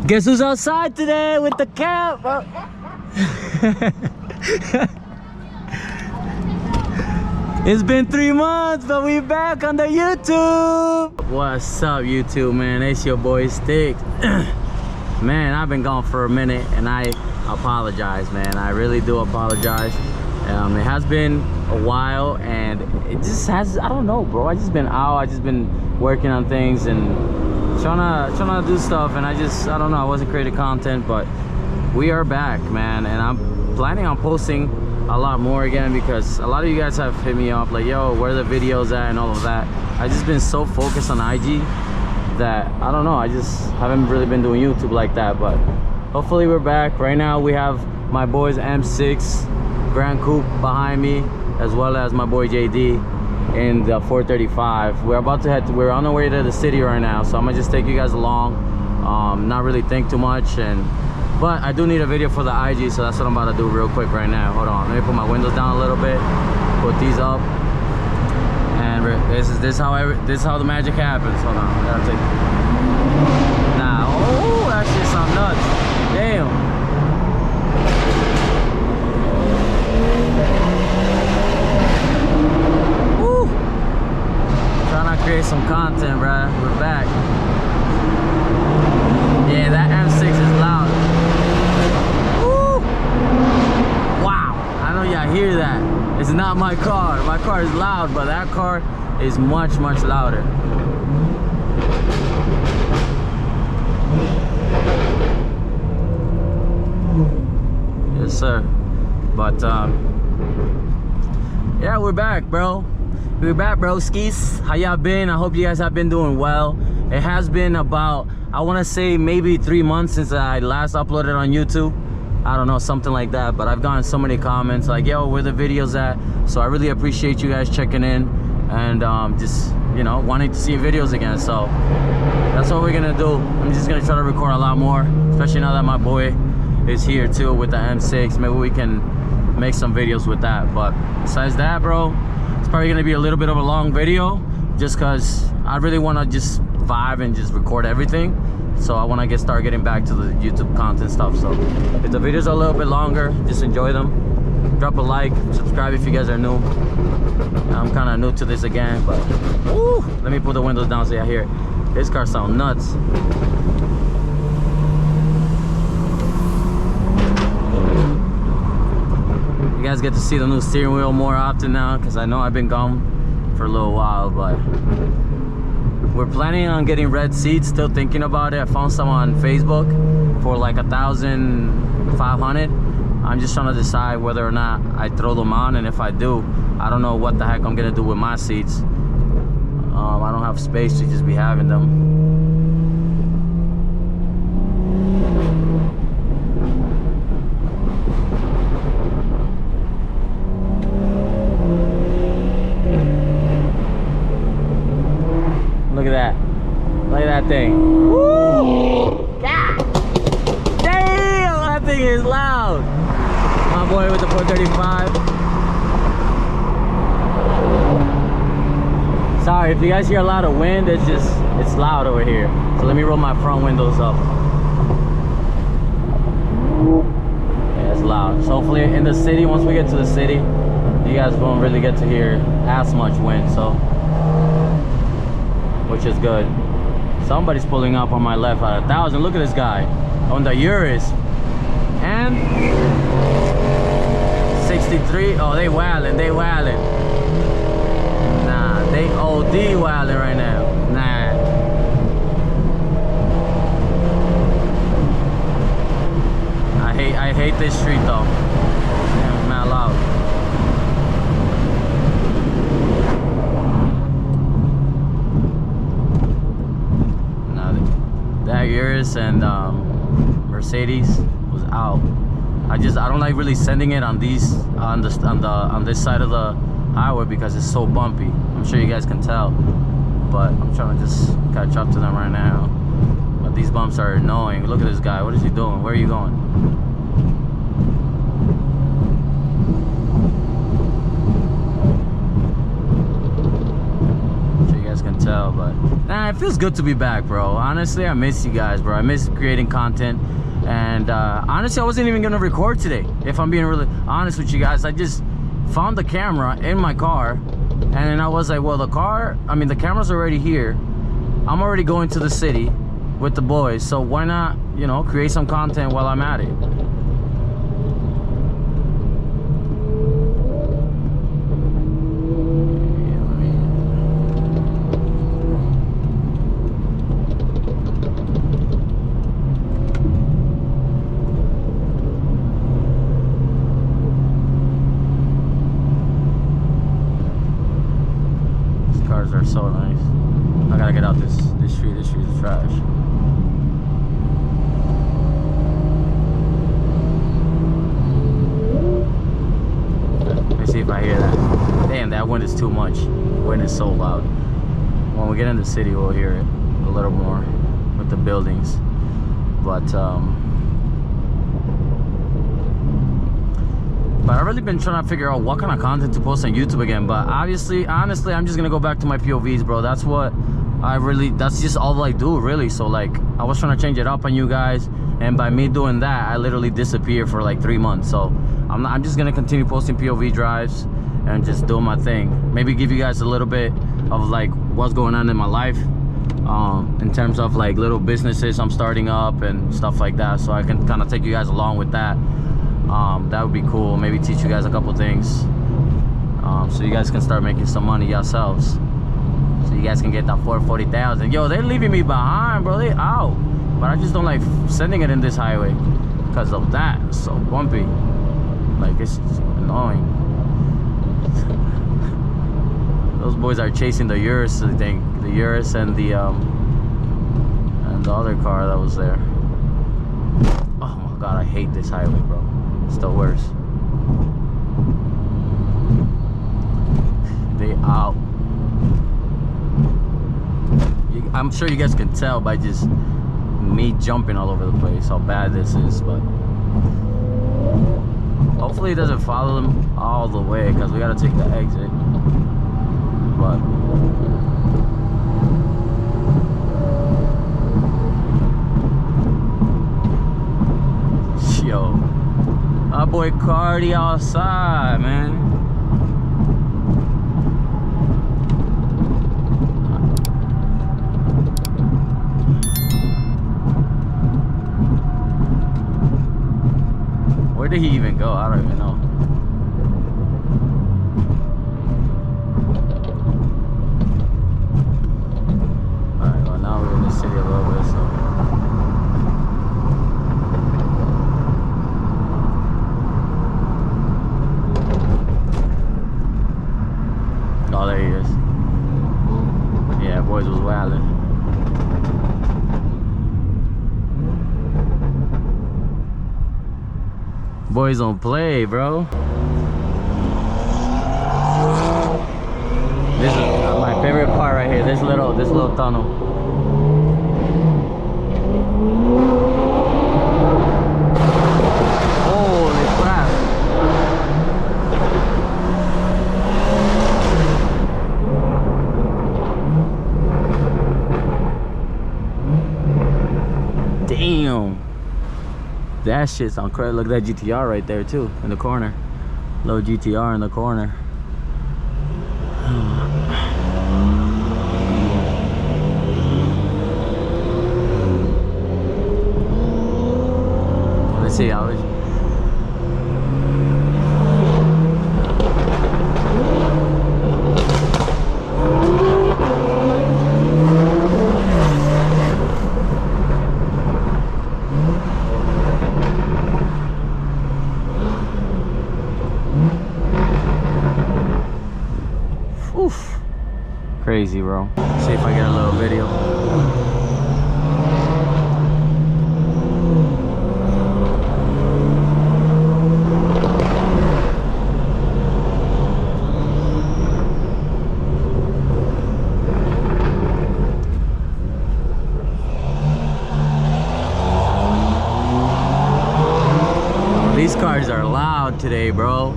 Guess who's outside today with the cap? It's been 3 months, but we back on the YouTube. What's up, YouTube, man? It's your boy Stick. Man, I've been gone for a minute, and I apologize, man. I really do apologize. It has been a while, and it just has, I don't know, bro. I just been out. I just been working on things and trying to do stuff, and I don't know. I wasn't creating content, but we are back, man, and I'm planning on posting a lot more again, because a lot of you guys have hit me up like, yo, where are the videos at and all of that. I just been so focused on IG that I don't know, I just haven't really been doing YouTube like that. But hopefully we're back. Right now we have my boy's M6 Grand Coupe behind me, as well as my boy JD in the 435. We're we're on our way to the city right now, so I'm gonna just take you guys along, not really think too much, but I do need a video for the IG, so that's what I'm about to do real quick right now. Hold on, let me put my windows down a little bit, put these up, and this is how the magic happens. Hold on, I gotta take. Nah, oh, that shit sound nuts. Damn. Woo. Trying to create some content, bruh. We're back. Yeah, that M6 is loud. Y'all hear that? It's not my car. My car is loud, but that car is much louder. Yes, sir. But yeah, we're back, bro. We're back, broskies. How y'all been? I hope you guys have been doing well. It has been about, I want to say, maybe 3 months since I last uploaded on YouTube. I don't know, something like that. But I've gotten so many comments like, yo, where the videos at? So I really appreciate you guys checking in and just, you know, wanting to see videos again. So that's what we're gonna do. I'm just gonna try to record a lot more, especially now that my boy is here too with the M6. Maybe we can make some videos with that. But besides that, bro, it's probably gonna be a little bit of a long video, just because I really want to just vibe and just record everything. So I want to start getting back to the YouTube content stuff. So if the videos are a little bit longer, just enjoy them. Drop a like, subscribe if you guys are new. I'm kind of new to this again, but woo, let me put the windows down so y'all hear it. This car sounds nuts. You guys get to see the new steering wheel more often now, because I know I've been gone for a little while, but we're planning on getting red seats, still thinking about it. I found some on Facebook for like 1,500. I'm just trying to decide whether or not I throw them on, and if I do, I don't know what the heck I'm gonna do with my seats. I don't have space to just be having them. Look at that. Look at that thing. Woo! God! Damn! That thing is loud. My boy with the 435. Sorry, if you guys hear a lot of wind, it's loud over here. So let me roll my front windows up. Yeah, it's loud. So hopefully in the city, once we get to the city, you guys won't really get to hear as much wind, so, which is good. Somebody's pulling up on my left at 1,000. Look at this guy on the Urus. And 63. Oh, they wildin', they wildin'. Nah, they OD wildin' right now. Nah. I hate this street though. Damn, it's mad loud. That Urus and Mercedes was out. I don't like really sending it on these on this side of the highway because it's so bumpy. I'm sure you guys can tell, but I'm trying to just catch up to them right now. But these bumps are annoying. Look at this guy. What is he doing? Where are you going? I'm sure you guys can tell, but Nah, it feels good to be back, bro. Honestly, I miss you guys, bro. I miss creating content. And honestly, I wasn't even gonna record today, if I'm being really honest with you guys. I just found the camera in my car, and then I was like, well, the camera's already here. I'm already going to the city with the boys, so why not, you know, create some content while I'm at it. Cars are so nice. I gotta get out this street. This street is trash. Let me see if I hear that. Damn, that wind is too much. Wind is so loud. When we get in the city, we'll hear it a little more with the buildings. But I've really been trying to figure out what kind of content to post on YouTube again. But honestly, I'm just gonna go back to my POVs, bro. That's just all I do, really. So like, I was trying to change it up on you guys, and by me doing that, I literally disappeared for like 3 months. So I'm just gonna continue posting POV drives and just doing my thing. Maybe give you guys a little bit of like what's going on in my life, in terms of like little businesses I'm starting up and stuff like that, so I can kind of take you guys along with that. That would be cool. Maybe teach you guys a couple things, so you guys can start making some money yourselves, so you guys can get that 40,000. Yo, they're leaving me behind, bro. They out, but I just don't like sending it in this highway because of that. It's so bumpy, like it's just annoying. Those boys are chasing the Urus, I think, the Urus and the other car that was there. Oh my god, I hate this highway, bro. It's the worst. They out. I'm sure you guys can tell by just me jumping all over the place how bad this is, but hopefully it doesn't follow them all the way, because we gotta take the exit. But yo, my boy Cardi outside, man. Where did he even go? I don't even know. Alright, well now we're in the city a little bit, so oh, there he is. Yeah, boys was wildin'. Boys don't play, bro. This is my favorite part right here. This little tunnel. Holy crap. Damn. That shit's on credit. Look at that GTR right there too, in the corner. Little GTR in the corner. Let's see how it. Oof. Crazy, bro. See if I get a little video. These cars are loud today, bro.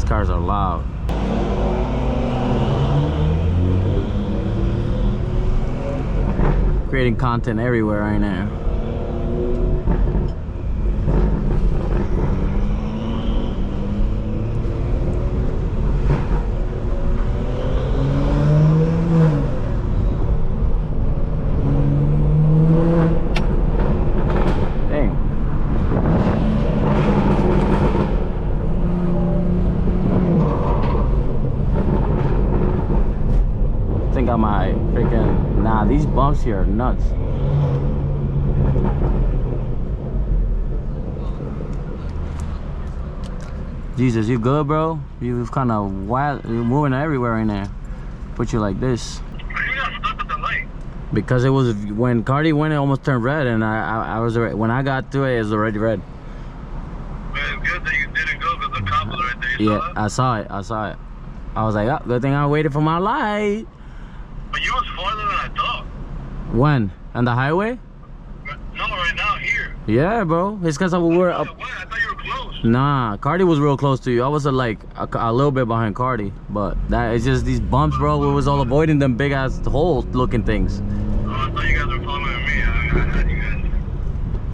cars are loud. Creating content everywhere right now. Got my freaking these bumps here are nuts. Jesus, you good, bro? You kind of wild. You're moving everywhere right now. Put you like this. You got stuck with the light. Because it was when Cardi went, it almost turned red, and I was when I got to it, it was already red. Man, it's good that you didn't go because the cop was right there. You Yeah, I saw it. I was like, oh, good thing I waited for my light. But you was farther than I thought. When? On the highway? No, right now, here. Yeah, bro. It's because we were up. What? I thought you were close. Nah, Cardi was real close to you. I was like a little bit behind Cardi. But that it's just these bumps, bro. We was all avoiding them big ass hole looking things. Oh, I thought you guys were following me. I had you guys.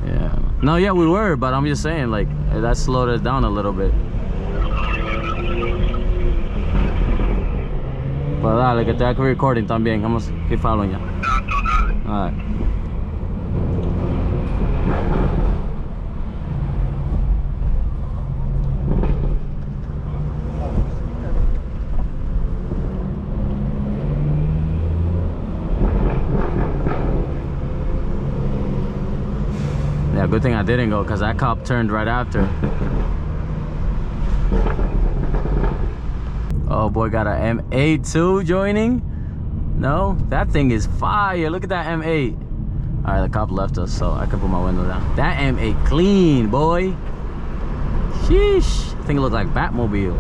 Yeah. No, yeah, we were. But I'm just saying, like, that slowed us down a little bit. Pero dale, que estoy aquí recording también. Vamos a keep following ya. Alright. Yeah, good thing I didn't go because that cop turned right after. Oh boy, got a M8 joining. No, that thing is fire. Look at that M8. All right, the cop left us, so I can put my window down. That M8 clean, boy. Sheesh. I think it looks like Batmobile.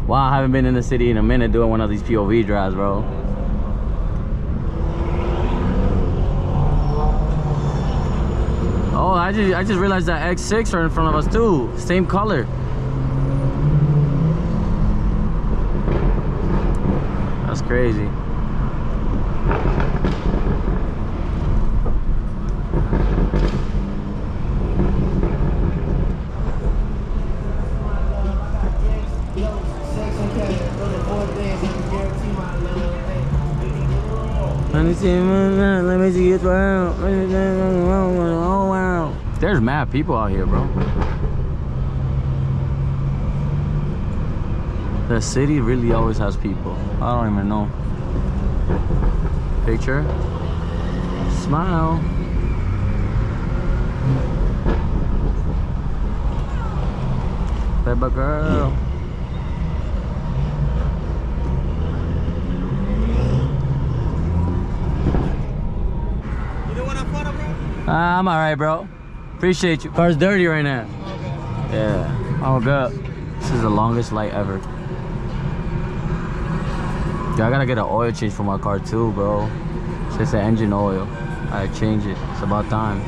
Wow, I haven't been in the city in a minute doing one of these POV drives, bro. Oh, I just realized that X6 are in front of us too. Same color. That's crazy. Let me see it around. Oh wow. There's mad people out here, bro. The city really always has people. I don't even know. Picture. Smile. Baby girl. I'm alright, bro. Appreciate you. Car's dirty right now. Okay. Yeah. Oh, good. This is the longest light ever. Yeah, I gotta get an oil change for my car too, bro. It's just the engine oil. I gotta change it. It's about time.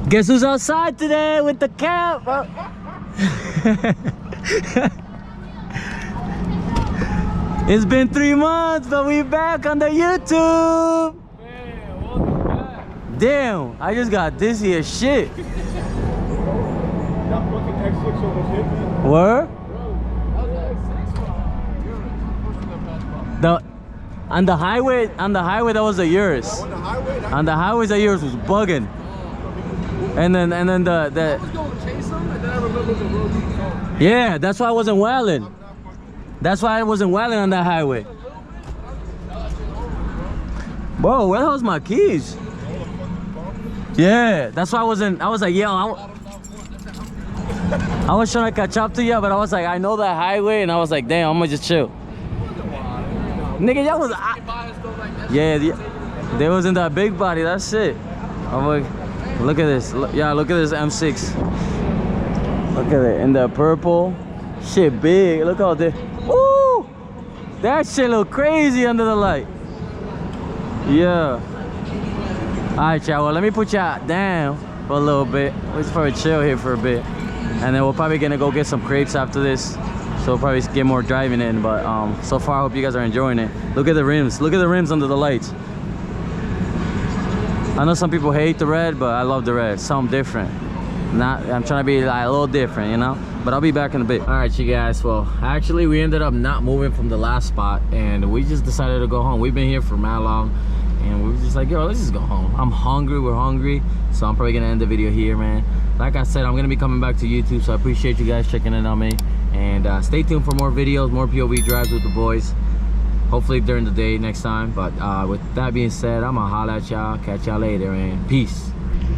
Guess who's outside today with the cap? It's been 3 months, but we back on the YouTube. Man, welcome back. Damn, I just got dizzy as shit. That fucking X6 almost hit me. Where? Bro, that was an X6. You're pushing that fast. On the highway that was a yours. On the highway? On the highways that yours was bugging. And then the I was going to chase him, and then I remembered the road you was on. yeah, that's why I wasn't wilding. That's why I wasn't wilding on that highway. Bro, where the hell's my keys? Yeah, that's why I wasn't. I was like, yo, I was trying to catch up to you, but I was like, I know that highway, and I was like, damn, I'm gonna just chill. Nigga, y'all was. Yeah, they was in that big body. That's it. I'm like, look at this. Yeah, look at this M6. Look at it in the purple. Shit big. Look out there. Woo! That shit look crazy under the light. Yeah. Alright, y'all. Well, let me put y'all down for a little bit. Let's probably chill here for a bit. And then we're probably gonna go get some crepes after this. So we'll probably get more driving in. But so far, I hope you guys are enjoying it. Look at the rims. Look at the rims under the lights. I know some people hate the red, but I love the red. Something different. I'm trying to be like a little different, you know. But I'll be back in a bit. All right, you guys. Well, actually, we ended up not moving from the last spot, and we just decided to go home. We've been here for mad long, and we were just like, yo, let's just go home. I'm hungry. We're hungry, so I'm probably gonna end the video here, man. Like I said, I'm gonna be coming back to YouTube, so I appreciate you guys checking in on me. And stay tuned for more videos, more POV drives with the boys. Hopefully during the day next time. But with that being said, I'm gonna holla at y'all. Catch y'all later, and peace.